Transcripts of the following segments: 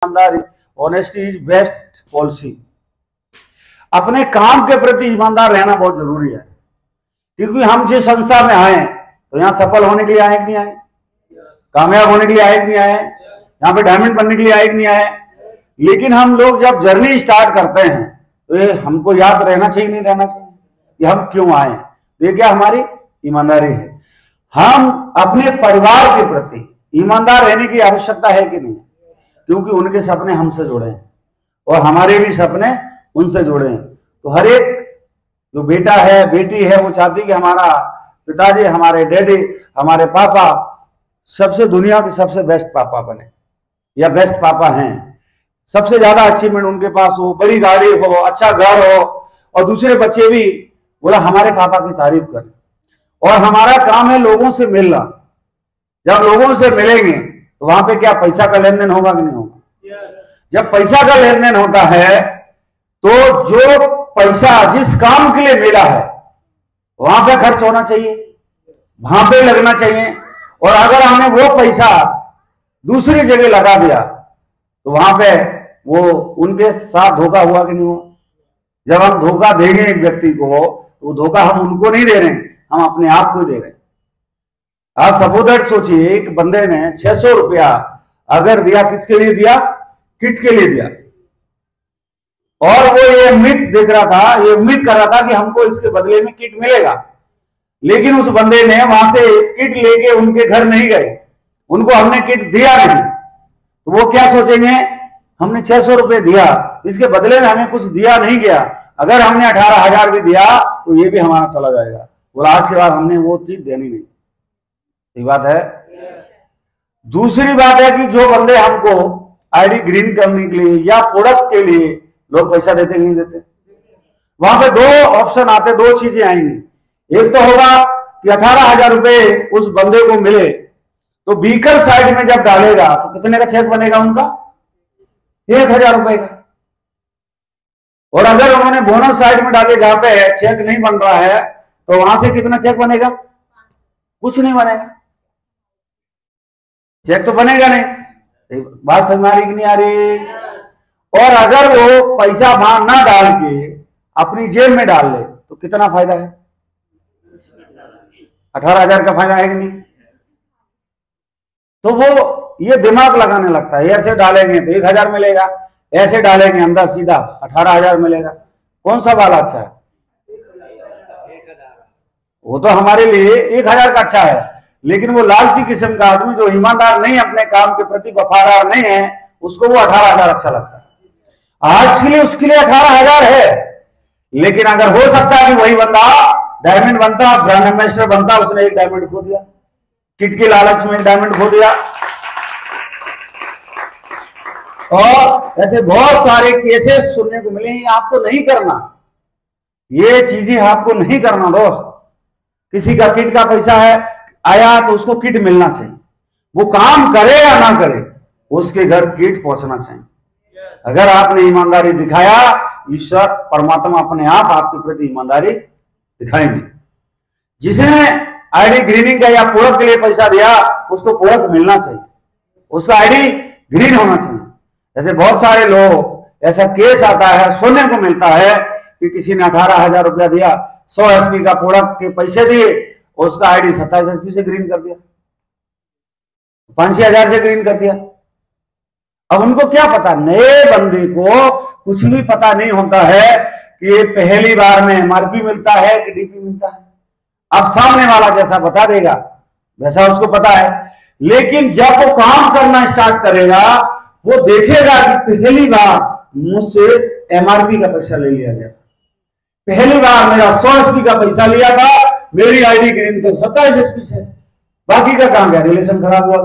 ईमानदारी, honesty is best policy. अपने काम के प्रति ईमानदार रहना बहुत जरूरी है, क्योंकि हम जिस संस्था में आए तो यहाँ सफल होने के लिए आए कि नहीं आए, कामयाब होने के लिए आए कि नहीं आए, यहाँ पे डायमंड बनने के लिए आए कि नहीं आए। लेकिन हम लोग जब जर्नी स्टार्ट करते हैं तो ये हमको याद रहना चाहिए, नहीं रहना चाहिए कि हम क्यों आए। तो ये क्या हमारी ईमानदारी है। हम अपने परिवार के प्रति ईमानदार रहने की आवश्यकता है कि नहीं, क्योंकि उनके सपने हमसे जुड़े हैं और हमारे भी सपने उनसे जुड़े हैं। तो हर एक जो बेटा है बेटी है वो चाहती कि हमारा पिताजी, हमारे डैडी, हमारे पापा सबसे दुनिया के सबसे बेस्ट पापा बने या बेस्ट पापा हैं, सबसे ज्यादा अचीवमेंट उनके पास हो, बड़ी गाड़ी हो, अच्छा घर हो, और दूसरे बच्चे भी बोला हमारे पापा की तारीफ करें। और हमारा काम है लोगों से मिलना। जब लोगों से मिलेंगे तो वहां पे क्या पैसा का लेन देन होगा कि नहीं होगा। जब पैसा का लेन देन होता है तो जो पैसा जिस काम के लिए मिला है वहां पे खर्च होना चाहिए, वहां पे लगना चाहिए। और अगर हमने वो पैसा दूसरी जगह लगा दिया तो वहां पे वो उनके साथ धोखा हुआ कि नहीं हुआ। जब हम धोखा देंगे एक व्यक्ति को तो वो धोखा हम उनको नहीं दे रहे हैं, हम अपने आप को दे रहे हैं। आप सपोज सोचिए एक बंदे ने 600 रुपया अगर दिया, किसके लिए दिया, किट के लिए दिया, और वो ये उम्मीद देख रहा था, ये उम्मीद कर रहा था कि हमको इसके बदले में किट मिलेगा। लेकिन उस बंदे ने वहां से किट लेके उनके घर नहीं गए, उनको हमने किट दिया नहीं, तो वो क्या सोचेंगे, हमने 600 रुपये दिया, इसके बदले में हमें कुछ दिया नहीं गया, अगर हमने 18,000 भी दिया तो ये भी हमारा चला जाएगा। बोला आज के बाद हमने वो चीज देनी नहीं। सही बात है। दूसरी बात है कि जो बंदे हमको आईडी ग्रीन करने के लिए या प्रोडक्ट के लिए लोग पैसा देते कि नहीं देते, वहां पे दो ऑप्शन आते, दो चीजें आएंगी। एक तो होगा कि 18,000 रुपए उस बंदे को मिले तो व्हीकल साइड में जब डालेगा तो कितने का चेक बनेगा उनका, 1,000 रुपए का। और अगर उन्होंने बोनस साइड में डाले जहां पे चेक नहीं बन रहा है तो वहां से कितना चेक बनेगा, कुछ नहीं बनेगा, चेक तो बनेगा नहीं। बात समझ आ रही कि नहीं आ रही। और अगर वो पैसा वहां ना डाल के अपनी जेब में डाल ले तो कितना फायदा है, 18,000 का फायदा है कि नहीं। तो वो ये दिमाग लगाने लगता है, ऐसे डालेंगे तो 1,000 मिलेगा, ऐसे डालेंगे अंदर सीधा 18,000 मिलेगा, कौन सा वाला अच्छा है। वो तो हमारे लिए 1,000 का अच्छा है, लेकिन वो लालची किस्म का आदमी जो ईमानदार नहीं, अपने काम के प्रति वफादार नहीं है, उसको वो 18,000 अच्छा लगता है। आज के लिए उसके लिए 18,000 है, लेकिन अगर हो सकता है कि वही बंदा डायमंड बनता, ब्रांड एम्बेसडर बनता, उसने एक डायमंड खो दिया, किट के लालच में एक डायमंड खो दिया। और ऐसे बहुत सारे केसेस सुनने को मिले। आपको नहीं करना, ये चीजें आपको नहीं करना दोस्त। किसी का किट का पैसा है आया तो उसको किट मिलना चाहिए, वो काम करे या ना करे उसके घर किट पहुंचना चाहिए। अगर आपने ईमानदारी दिखाया, ईश्वर परमात्मा अपने आप आपके प्रति ईमानदारी दिखाएंगे। जिसने आईडी ग्रीनिंग का या प्रोडक्ट के लिए पैसा दिया उसको प्रोडक्ट मिलना चाहिए, उसका आईडी ग्रीन होना चाहिए। ऐसे बहुत सारे लोग, ऐसा केस आता है, सुनने को मिलता है कि किसी ने 18,000 रुपया दिया, 100 एसपी का प्रोडक्ट के पैसे दिए, उसका आईडी 27 एसपी से ग्रीन कर दिया, 5-6 हजार से ग्रीन कर दिया। अब उनको क्या पता, नए बंदे को कुछ भी पता नहीं होता है कि ये पहली बार में एमआरपी मिलता है कि डीपी मिलता है। अब सामने वाला जैसा बता देगा वैसा उसको पता है, लेकिन जब वो काम करना स्टार्ट करेगा वो देखेगा कि पहली बार मुझसे एमआरपी का पैसा ले लिया गया, पहली बार मेरा 100 एसपी का पैसा लिया था, मेरी आईडी ग्रीन तो 27 एसपी से, बाकी का काम गया, रिलेशन खराब हुआ,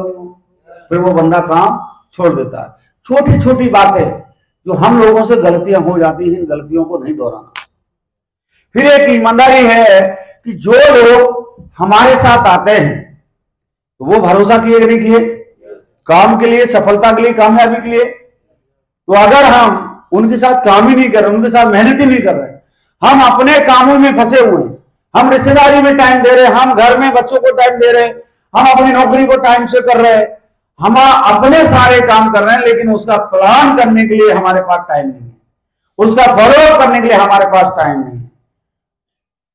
फिर वो बंदा काम छोड़ देता है। छोटी छोटी बातें जो हम लोगों से गलतियां हो जाती हैं, इन गलतियों को नहीं दोहराना। फिर एक ईमानदारी है कि जो लोग हमारे साथ आते हैं तो वो भरोसा किए कि नहीं किए, काम के लिए, सफलता के लिए, कामयाबी के लिए। तो अगर हम उनके साथ काम ही नहीं कर रहे, उनके साथ मेहनत ही नहीं कर रहे, हम अपने कामों में फंसे हुए हैं, हम रिश्तेदारी में टाइम दे रहे हैं, हम घर में बच्चों को टाइम दे रहे हैं, हम अपनी नौकरी को टाइम से कर रहे हैं, हम अपने सारे काम कर रहे हैं, लेकिन उसका प्लान करने के लिए हमारे पास टाइम नहीं है, उसका फॉलो करने के लिए हमारे पास टाइम नहीं है।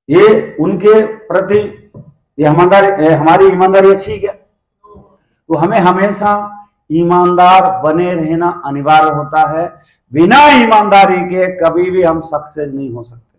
ये उनके प्रति ये हमारी ईमानदारी अच्छी क्या? तो हमें हमेशा ईमानदार बने रहना अनिवार्य होता है। बिना ईमानदारी के कभी भी हम सक्सेस नहीं हो सकते।